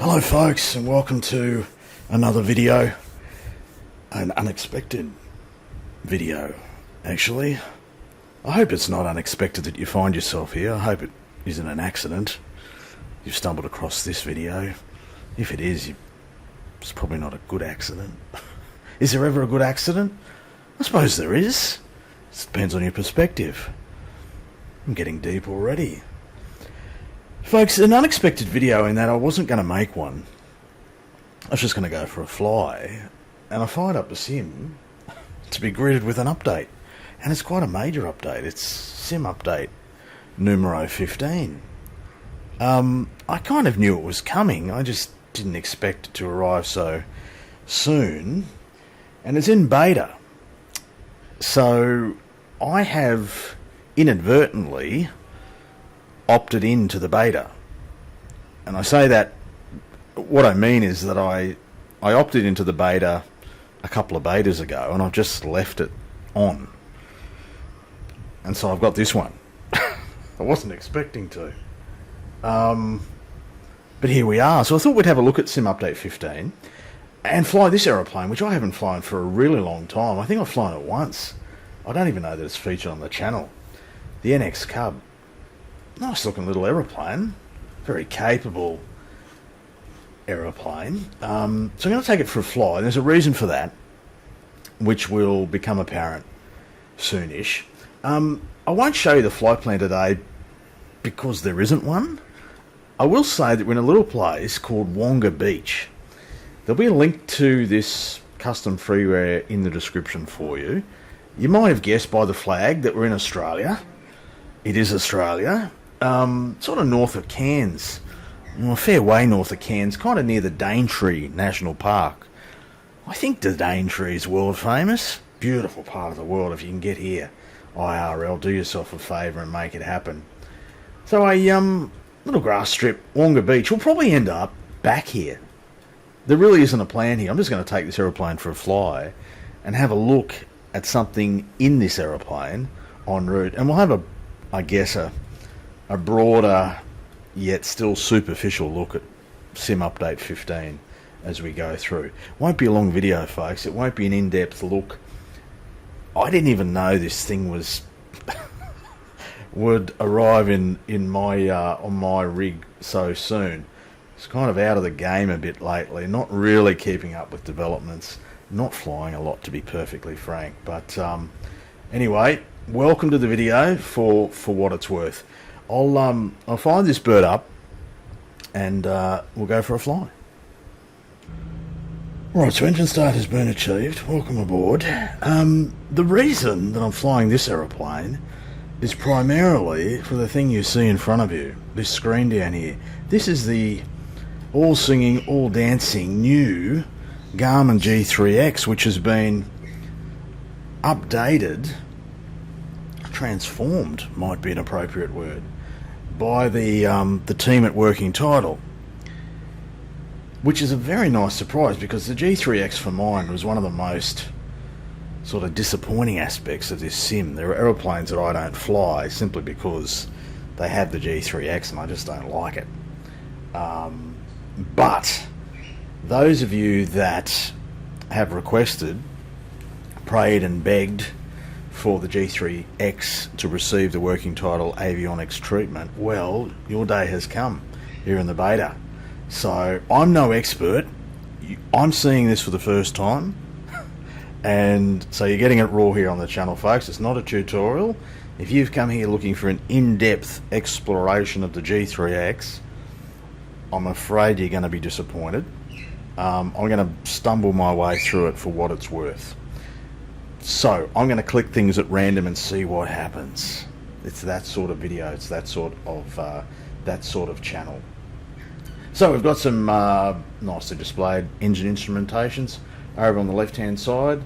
Hello folks, and welcome to another video. An unexpected video, actually. I hope it's not unexpected that you find yourself here. I hope it isn't an accident. You've stumbled across this video. If it is, it's probably not a good accident. Is there ever a good accident? I suppose there is. It depends on your perspective. I'm getting deep already. Folks, an unexpected video in that I wasn't going to make one. I was just going to go for a fly, and I fired up the sim to be greeted with an update. And it's quite a major update. It's sim update numero 15. I kind of knew it was coming, I just didn't expect it to arrive so soon. And it's in beta. So I have inadvertently opted into the beta. And I say that, what I mean is that I opted into the beta a couple of betas ago, and I've just left it on. And so I've got this one. I wasn't expecting to. But here we are. So I thought we'd have a look at Sim Update 15 and fly this aeroplane, which I haven't flown for a really long time. I think I've flown it once. I don't even know that it's featured on the channel. The NX Cub. Nice looking little aeroplane. Very capable aeroplane. So I'm going to take it for a fly. There's a reason for that, which will become apparent soonish. I won't show you the flight plan today because there isn't one. I will say that we're in a little place called Wonga Beach. There'll be a link to this custom freeware in the description for you. You might have guessed by the flag that we're in Australia. It is Australia. Sort of north of Cairns. Well, a fair way north of Cairns, kind of near the Daintree National Park. I think the Daintree is world famous. Beautiful part of the world. If you can get here, IRL, do yourself a favour and make it happen. So a little grass strip, Wonga Beach. We'll probably end up back here. There really isn't a plan here. I'm just going to take this aeroplane for a fly and have a look at something in this aeroplane en route. And we'll have I guess a broader yet still superficial look at Sim Update 15 as we go through. Won't be a long video, folks. It won't be an in-depth look. I didn't even know this thing would arrive in my on my rig so soon. It's kind of out of the game a bit lately, not really keeping up with developments, not flying a lot, to be perfectly frank. But anyway, welcome to the video for what it's worth. I'll fire this bird up and we'll go for a fly. Right, so engine start has been achieved. Welcome aboard. The reason that I'm flying this aeroplane is primarily for the thing you see in front of you, this screen down here. This is the all singing, all dancing new Garmin G3X, which has been updated, transformed might be an appropriate word, by the team at Working Title, which is a very nice surprise because the G3X for mine was one of the most sort of disappointing aspects of this sim. There are aeroplanes that I don't fly simply because they have the G3X and I just don't like it. But those of you that have requested, prayed and begged for the G3X to receive the Working Title avionics treatment, well, your day has come here in the beta. So I'm no expert. I'm seeing this for the first time. And so you're getting it raw here on the channel, folks. It's not a tutorial. If you've come here looking for an in-depth exploration of the G3X, I'm afraid you're going to be disappointed. I'm going to stumble my way through it for what it's worth. So I'm going to click things at random and see what happens. It's that sort of video. It's that sort of channel. So we've got some nicely displayed engine instrumentations over on the left-hand side.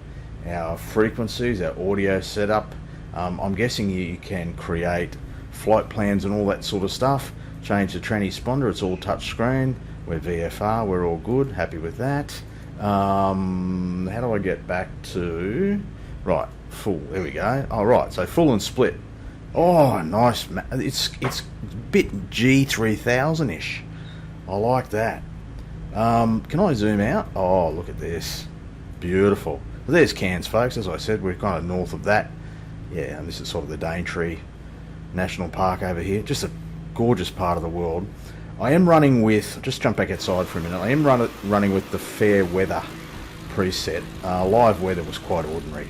Our frequencies, our audio setup. I'm guessing you can create flight plans and all that sort of stuff. Change the transponder. It's all touch screen. We're VFR. We're all good. Happy with that. How do I get back to... Right, full, there we go. All right, so full and split. Oh, nice. It's a bit G3000-ish. I like that. Can I zoom out? Oh, look at this. Beautiful. There's Cairns, folks. As I said, we're kind of north of that. Yeah, and this is sort of the Daintree National Park over here. Just a gorgeous part of the world. I am running with, just jump back outside for a minute, I am running with the fair weather preset. Live weather was quite ordinary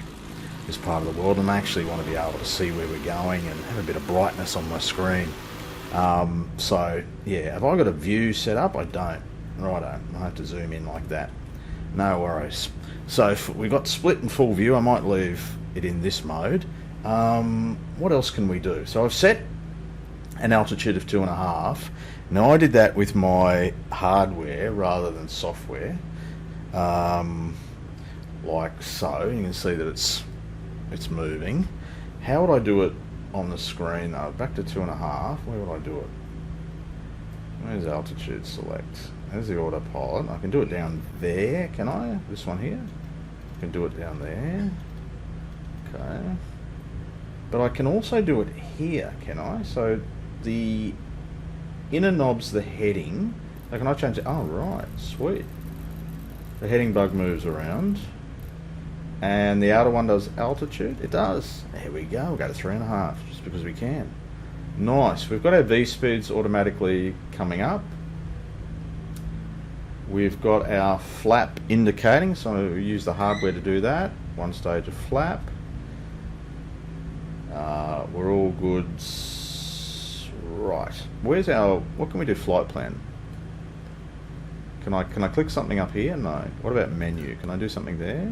this part of the world, and I actually want to be able to see where we're going and have a bit of brightness on my screen. So, yeah, have I got a view set up? I don't. Righto, I have to zoom in like that. No worries. So, if we've got split and full view, I might leave it in this mode. What else can we do? So I've set an altitude of 2.5. Now I did that with my hardware rather than software, like so. You can see that it's moving. How would I do it on the screen though? Back to 2.5. Where would I do it? Where's altitude select? There's the autopilot. I can do it down there, can I? This one here? I can do it down there. Okay. But I can also do it here, can I? So the inner knob's the heading. So can I change it? Oh, right. Sweet. The heading bug moves around. And the outer one does altitude? It does. There we go. We'll go to 3.5, just because we can. Nice. We've got our V-speeds automatically coming up. We've got our flap indicating, so we use the hardware to do that. One stage of flap. We're all good. Right. Where's our... What can we do flight plan? Can I click something up here? No. What about menu? Can I do something there?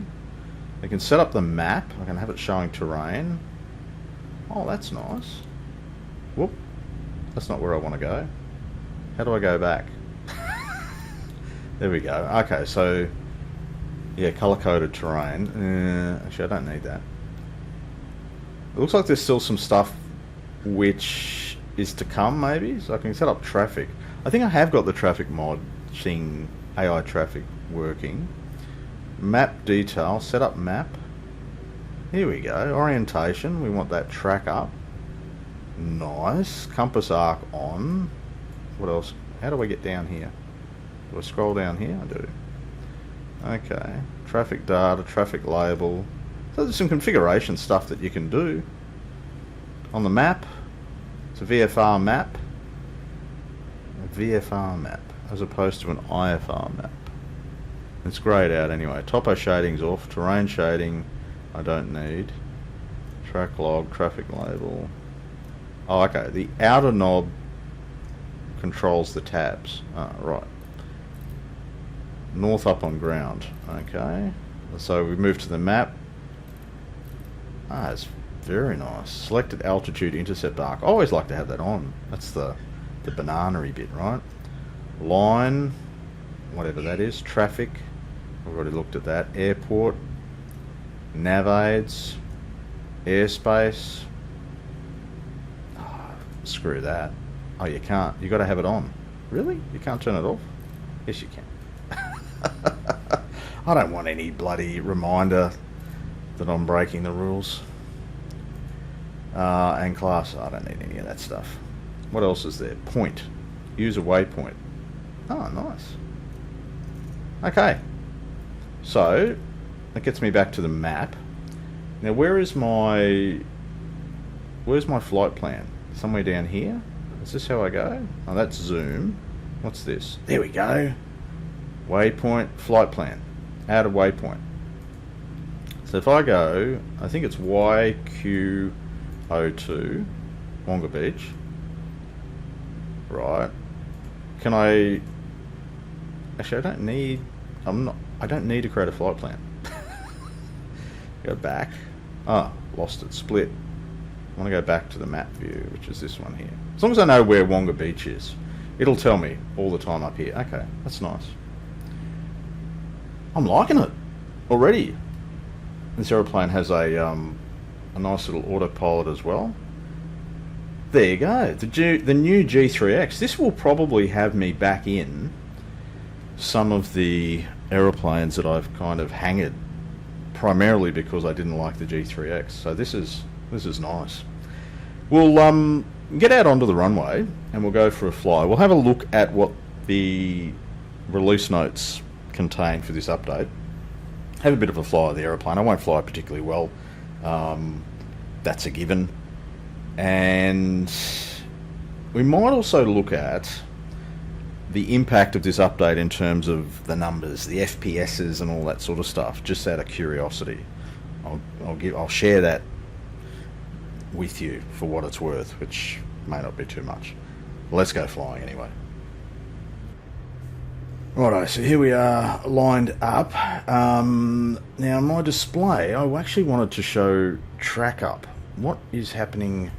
I can set up the map. I can have it showing terrain. Oh, that's nice. Whoop. That's not where I want to go. How do I go back? There we go. Okay, so... Yeah, colour-coded terrain. Actually, I don't need that. It looks like there's still some stuff which is to come, maybe. So I can set up traffic. I think I have got the traffic mod thing, AI traffic, working. Map detail, set up map. Here we go. Orientation, we want that track up. Nice. Compass arc on. What else? How do I get down here? Do I scroll down here? I do. Okay. Traffic data, traffic label. So there's some configuration stuff that you can do. On the map, it's a VFR map. A VFR map, as opposed to an IFR map. It's greyed out anyway. Topo shading's off. Terrain shading, I don't need. Track log, traffic label. Oh, okay. The outer knob controls the tabs. Ah, right. North up on ground. Okay. So we move to the map. Ah, it's very nice. Selected altitude intercept arc. I always like to have that on. That's the banana-y bit, right? Line, whatever that is. Traffic. We've already looked at that. Airport. Nav aids. Airspace. Oh, screw that. Oh, you can't. You got to have it on. Really? You can't turn it off? Yes, you can. I don't want any bloody reminder that I'm breaking the rules. And class, I don't need any of that stuff. What else is there? Point. Use a waypoint. Oh, nice. Okay. So, that gets me back to the map. Now, where's my flight plan? Somewhere down here? Is this how I go? Oh, that's zoom. What's this? There we go. Waypoint, flight plan. Out of waypoint. So if I go, I think it's YQ02, Wonga Beach. Right. Can I... Actually, I don't need to create a flight plan. Go back. Ah, lost it. Split. I want to go back to the map view, which is this one here. As long as I know where Wonga Beach is, it'll tell me all the time up here. Okay, that's nice. I'm liking it already. This aeroplane has a nice little autopilot as well. There you go. The new G3X. This will probably have me back in some of the aeroplanes that I've kind of hanged, primarily because I didn't like the G3X. So this is nice. We'll get out onto the runway and we'll go for a fly. We'll have a look at what the release notes contain for this update. Have a bit of a fly of the aeroplane. I won't fly it particularly well. That's a given. And we might also look at the impact of this update in terms of the numbers, the FPSs and all that sort of stuff, just out of curiosity. I'll share that with you for what it's worth, which may not be too much. Let's go flying anyway. Righto, so here we are lined up. Now my display, I actually wanted to show track up. What is happening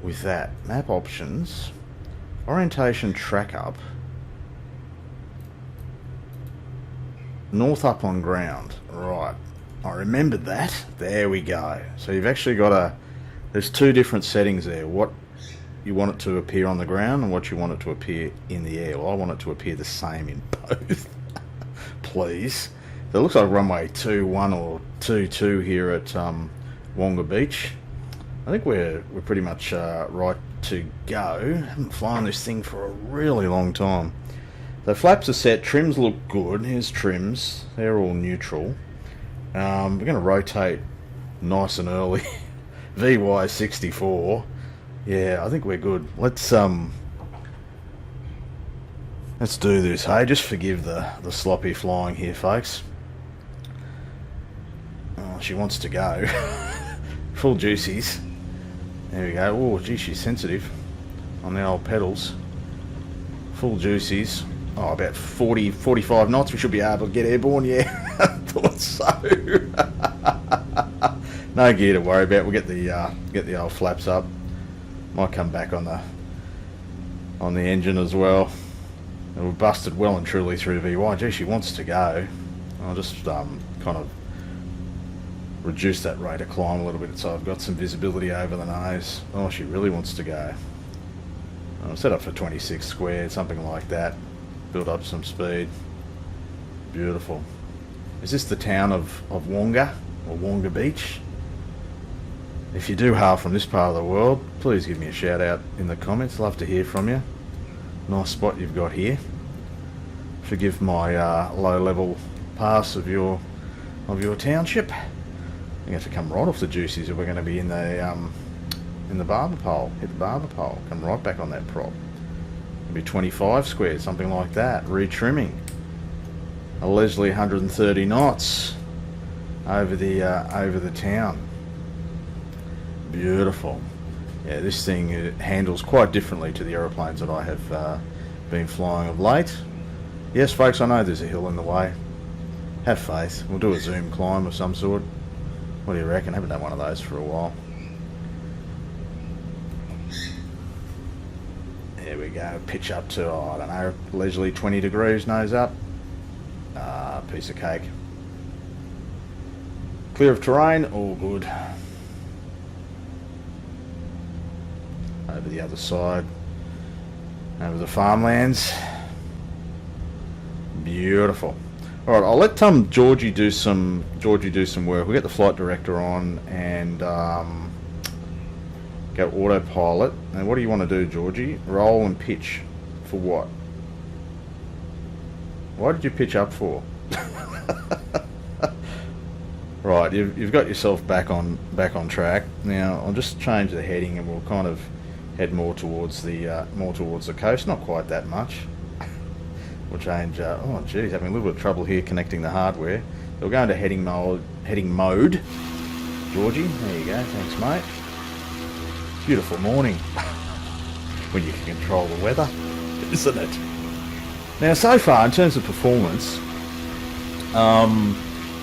with that? Map options, orientation track up, north up on ground. Right, I remembered that. There we go. So you've actually got there's two different settings there. What you want it to appear on the ground and what you want it to appear in the air. Well, I want it to appear the same in both. Please. So it looks like runway 21 or 22 here at Wonga Beach. I think we're pretty much right to go. I haven't flown this thing for a really long time. The flaps are set, trims look good. Here's trims, they're all neutral. We're going to rotate nice and early. VY64. Yeah, I think we're good. Let's do this, hey? Just forgive the sloppy flying here, folks. Oh, she wants to go. Full juicies. There we go. Oh, gee, she's sensitive on the old pedals. Full juicies. Oh, about 40, 45 knots. We should be able to get airborne. Yeah, I thought so. No gear to worry about. We'll get the old flaps up. Might come back on the engine as well. And we're busted well and truly through VY. Gee, she wants to go. I'll just kind of reduce that rate of climb a little bit so I've got some visibility over the nose. Oh, she really wants to go. I'll set up for 26 squared, something like that. Build up some speed. Beautiful. Is this the town of Wonga or Wonga Beach? If you do hail from this part of the world, please give me a shout out in the comments. Love to hear from you. Nice spot you've got here. Forgive my low level pass of your township. You have to come right off the juicies if we're going to be in the barber pole. Hit the barber pole. Come right back on that prop. Maybe 25 squares, something like that. Retrimming. Allegedly 130 knots over the town. Beautiful. Yeah, this thing handles quite differently to the aeroplanes that I have been flying of late. Yes, folks, I know there's a hill in the way. Have faith. We'll do a zoom climb of some sort. What do you reckon? I haven't done one of those for a while. There we go. Pitch up to, I don't know, leisurely 20 degrees, nose up. Piece of cake. Clear of terrain, all good. Over the other side, over the farmlands. Beautiful. All right, I'll let Georgie do some work. We'll get the flight director on and go autopilot. And what do you want to do, Georgie? Roll and pitch for what? Why did you pitch up for? Right, you've got yourself back on track. Now I'll just change the heading and we'll kind of head more towards the coast. Not quite that much. We'll change. Oh, geez, having a little bit of trouble here connecting the hardware. We'll go into heading mode. Georgie, there you go. Thanks, mate. Beautiful morning when you can control the weather, isn't it? Now, so far in terms of performance,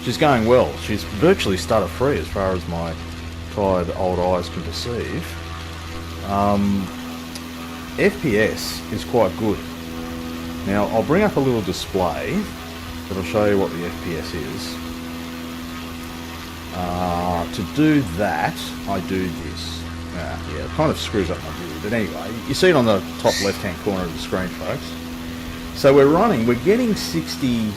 she's going well. She's virtually stutter free as far as my tired old eyes can perceive. FPS is quite good. Now I'll bring up a little display that'll show you what the FPS is. To do that, I do this. Yeah, it kind of screws up my view, but anyway, you see it on the top left-hand corner of the screen, folks. So we're getting 60.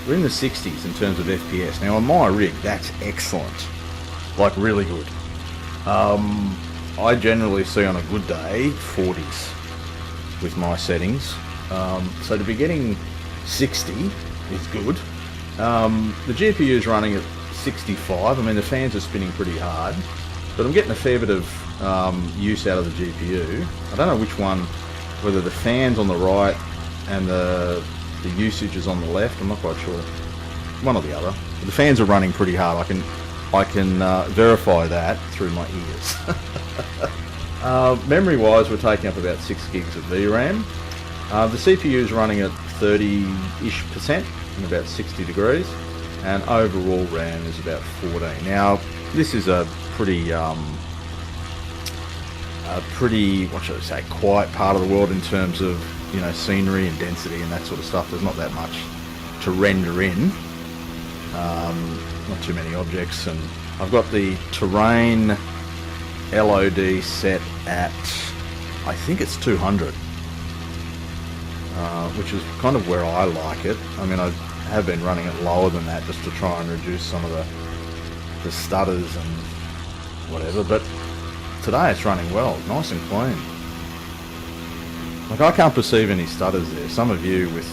We're in the 60s in terms of FPS. Now on my rig, that's excellent, like really good. I generally see on a good day 40s with my settings. So to be getting 60 is good. The GPU is running at 65. I mean, the fans are spinning pretty hard, but I'm getting a fair bit of use out of the GPU. I don't know which one, whether the fan's on the right and the usage is on the left. I'm not quite sure. One or the other. But the fans are running pretty hard. I can verify that through my ears. Memory-wise, we're taking up about 6 gigs of VRAM. The CPU is running at 30-ish% in about 60 degrees, and overall RAM is about 14. Now, this is a pretty, what should I say, quiet part of the world in terms of, you know, scenery and density and that sort of stuff. There's not that much to render in. Not too many objects, and I've got the terrain LOD set at, I think it's 200, which is kind of where I like it. I mean, I have been running it lower than that just to try and reduce some of the stutters and whatever, but today it's running well, nice and clean. Like, I can't perceive any stutters there. Some of you with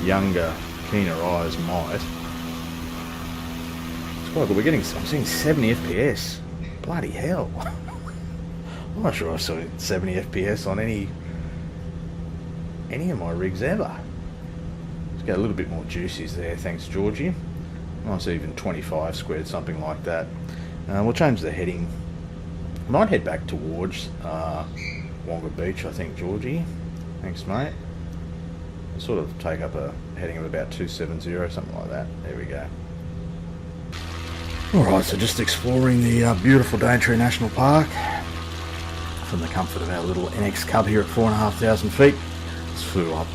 younger, keener eyes might. It's quite good. I'm seeing 70 FPS. Bloody hell. I'm not sure I've seen 70 FPS on any of my rigs ever. Let's get a little bit more juices there, thanks Georgie. Nice even 25 squared, something like that. We'll change the heading. Might head back towards Wonga Beach, I think, Georgie. Thanks, mate. We'll sort of take up a heading of about 270, something like that. There we go. Alright, so just exploring the beautiful Daintree National Park from the comfort of our little NX Cub here at 4,500 feet. Just flew up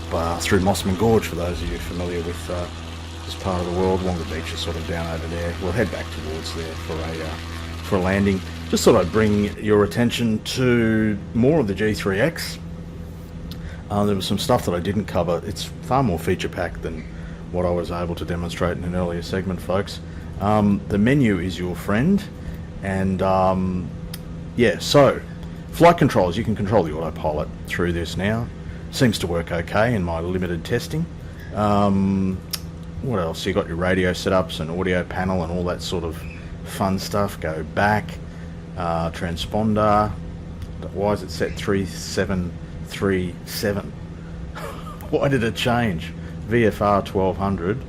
through Mossman Gorge, for those of you familiar with this part of the world. Wonga Beach is sort of down over there. We'll head back towards there for a landing. Just thought I'd bring your attention to more of the G3X. There was some stuff that I didn't cover. It's far more feature packed than what I was able to demonstrate in an earlier segment, folks. The menu is your friend, and yeah, so flight controls, you can control the autopilot through this now. Seems to work okay in my limited testing. What else? You got your radio setups and audio panel and all that sort of fun stuff. Go back, transponder. Why is it set 3737? Why did it change? VFR 1200,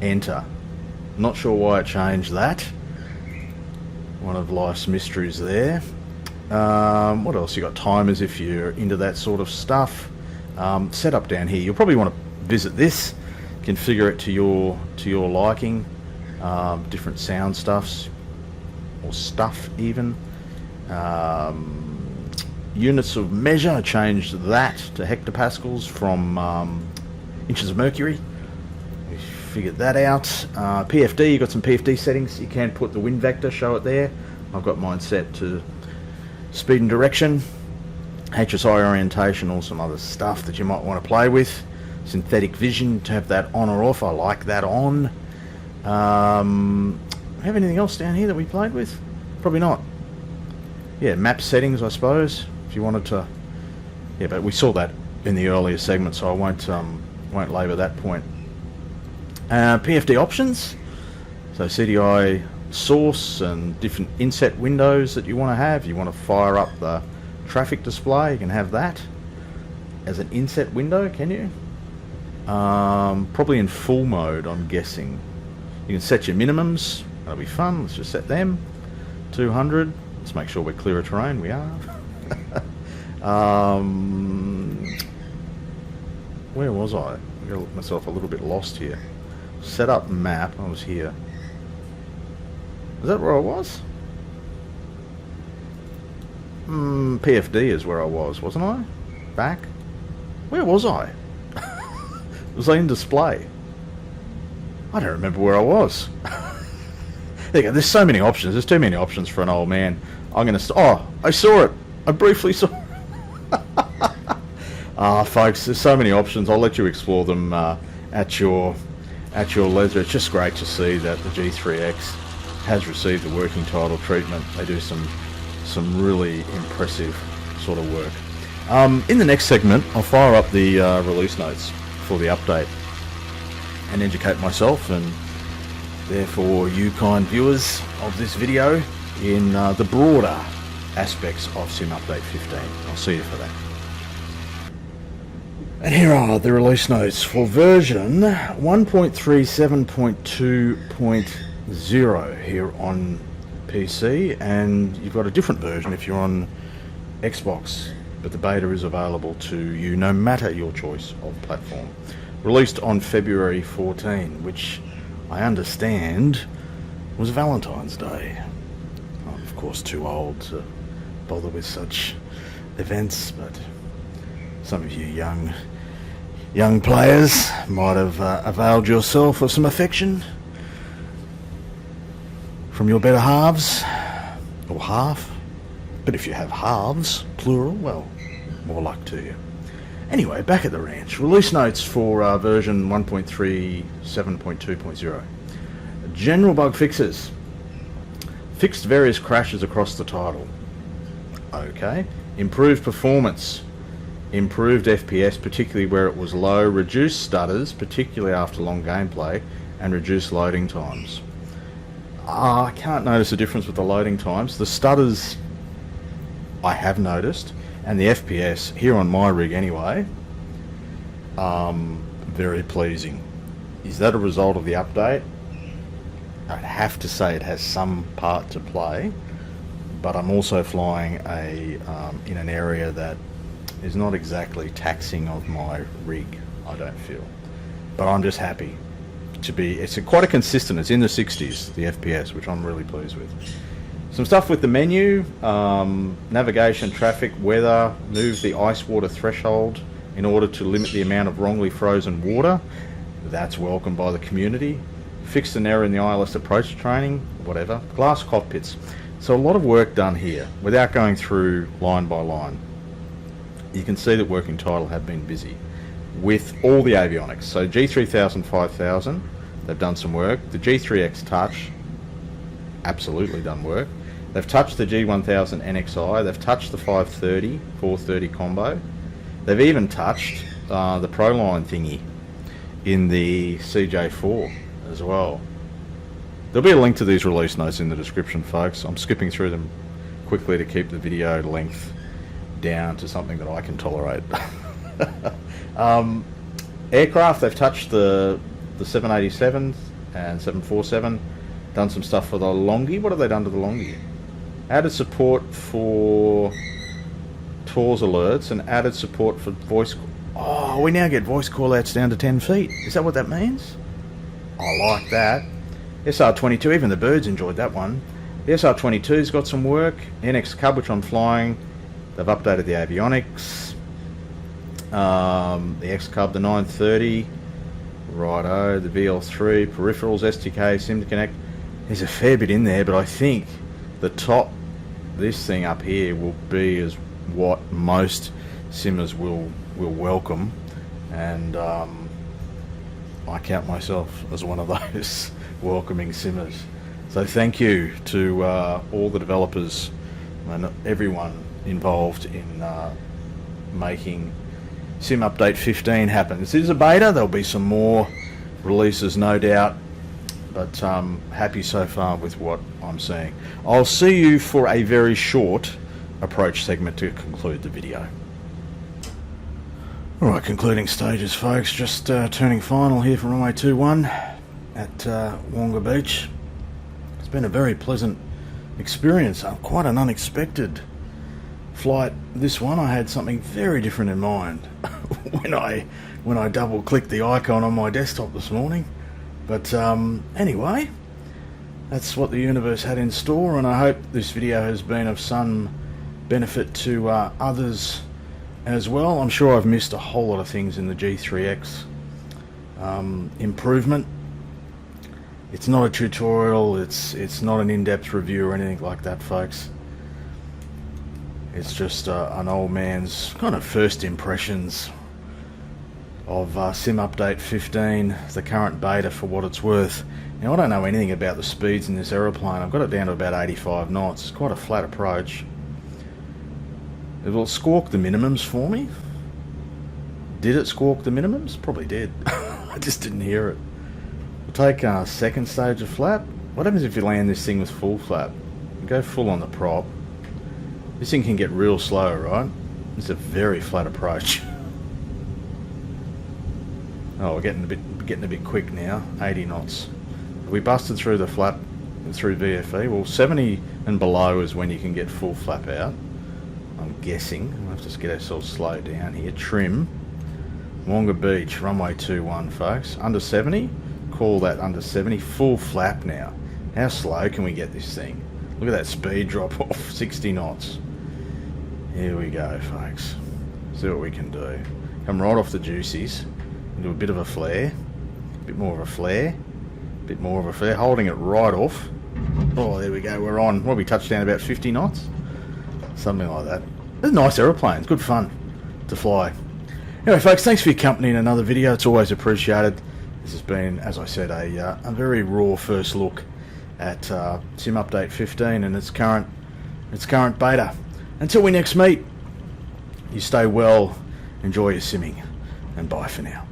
enter. Not sure why it changed that. One of life's mysteries there. What else? You got timers if you're into that sort of stuff. Setup down here. You'll probably want to visit this, configure it to your liking. Different sound stuffs, or stuff even. Units of measure. I changed that to hectopascals from inches of mercury. Figured that out. PFD, you've got some PFD settings. You can put the wind vector, show it there. I've got mine set to speed and direction, HSI orientation, or some other stuff that you might want to play with. Synthetic vision, to have that on or off. I like that on. Have anything else down here that we played with? Probably not. Yeah, map settings, I suppose, if you wanted to. Yeah, but we saw that in the earlier segment, so I won't labour that point. PFD options, so CDI source and different inset windows that you want to have. You want to fire up the traffic display, you can have that as an inset window, can you? Probably in full mode, I'm guessing. You can set your minimums, that'll be fun. Let's just set them 200. Let's make sure we're clear of terrain. We are. Where was I? I got myself a little bit lost here. Set up map. I was here. Is that where I was? PFD is where I was, wasn't I? Back? Where was I? Was I in display? I don't remember where I was. There you go. There's so many options. There's too many options for an old man. I'm going to... Oh, I saw it. I briefly saw... folks, there's so many options. I'll let you explore them at your leisure. It's just great to see that the G3X has received the working title treatment. They do some really impressive sort of work. In the next segment, I'll fire up the release notes for the update. and educate myself and therefore you kind viewers of this video in the broader aspects of Sim Update 15. I'll see you for that. And here are the release notes for version 1.37.2.0 here on PC, and you've got a different version if you're on Xbox, but the beta is available to you no matter your choice of platform. Released on February 14, which I understand was Valentine's Day. I'm of course too old to bother with such events, but some of you young players might have availed yourself of some affection from your better halves, or half. But if you have halves, plural, well, more luck to you. Anyway, back at the ranch. Release notes for version 1.37.2.0. General bug fixes. Fixed various crashes across the title. Okay. Improved performance. Improved FPS, particularly where it was low. Reduced stutters, particularly after long gameplay. And reduced loading times. I can't notice a difference with the loading times. The stutters I have noticed, and the FPS here on my rig anyway, very pleasing. Is that a result of the update? I'd have to say it has some part to play, but I'm also flying in an area that is not exactly taxing of my rig, I don't feel. But I'm just happy to be, it's quite a consistent, it's in the 60s, the FPS, which I'm really pleased with. Some stuff with the menu, navigation, traffic, weather, move the ice water threshold in order to limit the amount of wrongly frozen water. That's welcomed by the community. Fixed an error in the ILS approach training, whatever. Glass cockpits. So a lot of work done here without going through line by line. You can see that working title have been busy with all the avionics. So G3000, 5000, they've done some work. The G3X Touch, absolutely done work. They've touched the G1000 NXI, they've touched the 530, 430 combo. They've even touched the Proline thingy in the CJ4 as well. There'll be a link to these release notes in the description, folks. I'm skipping through them quickly to keep the video length down to something that I can tolerate. Aircraft, they've touched the 787 and 747, done some stuff for the Longi. What have they done to the Longi? Added support for TORS alerts and added support for voice. Oh, we now get voice call-outs down to 10 feet. Is that what that means? I like that. SR22, even the birds enjoyed that one. The SR22's got some work. NX Cub, which I'm flying, they've updated the avionics. The X Cub, the 930, righto, the VL3, peripherals, STK, Sim to Connect. There's a fair bit in there, but I think the top, this thing up here, will be as what most simmers will welcome, and I count myself as one of those welcoming simmers. So thank you to all the developers and everyone involved in making Sim Update 15 happen. This is a beta, there'll be some more releases no doubt, but happy so far with what I'm seeing. I'll see you for a very short approach segment to conclude the video. Alright, concluding stages, folks. Just turning final here for runway 21 at Wonga Beach. It's been a very pleasant experience, quite an unexpected flight. This one, I had something very different in mind when I double clicked the icon on my desktop this morning. But anyway, that's what the universe had in store, and I hope this video has been of some benefit to others as well. I'm sure I've missed a whole lot of things in the G3X improvement. It's not a tutorial, it's not an in-depth review or anything like that, folks. It's just an old man's kind of first impressions of Sim Update 15, the current beta, for what it's worth. Now, I don't know anything about the speeds in this aeroplane. I've got it down to about 85 knots. It's quite a flat approach. It will squawk the minimums for me. Did it squawk the minimums? Probably did. I just didn't hear it. take our second stage of flap. What happens if you land this thing with full flap? You go full on the prop. This thing can get real slow, right? It's a very flat approach. Oh, we're getting a bit quick now. 80 knots. Have we busted through the flap through VFE? Well, 70 and below is when you can get full flap out. I'm guessing. We'll have to just get ourselves slowed down here. Trim. Wonga Beach, runway 21, folks. Under 70. Call that under 70. Full flap now. How slow can we get this thing? Look at that speed drop off. 60 knots. Here we go, folks. See what we can do. Come right off the juicies. Do a bit of a flare. A bit more of a flare. A bit more of a flare. Holding it right off. Oh, there we go. We're on. Well, we touched down about 50 knots. Something like that. They're nice aeroplanes. Good fun to fly. Anyway, folks, thanks for your company in another video. It's always appreciated. This has been, as I said, a very raw first look at Sim Update 15 and its current beta. Until we next meet, you stay well, enjoy your simming, and bye for now.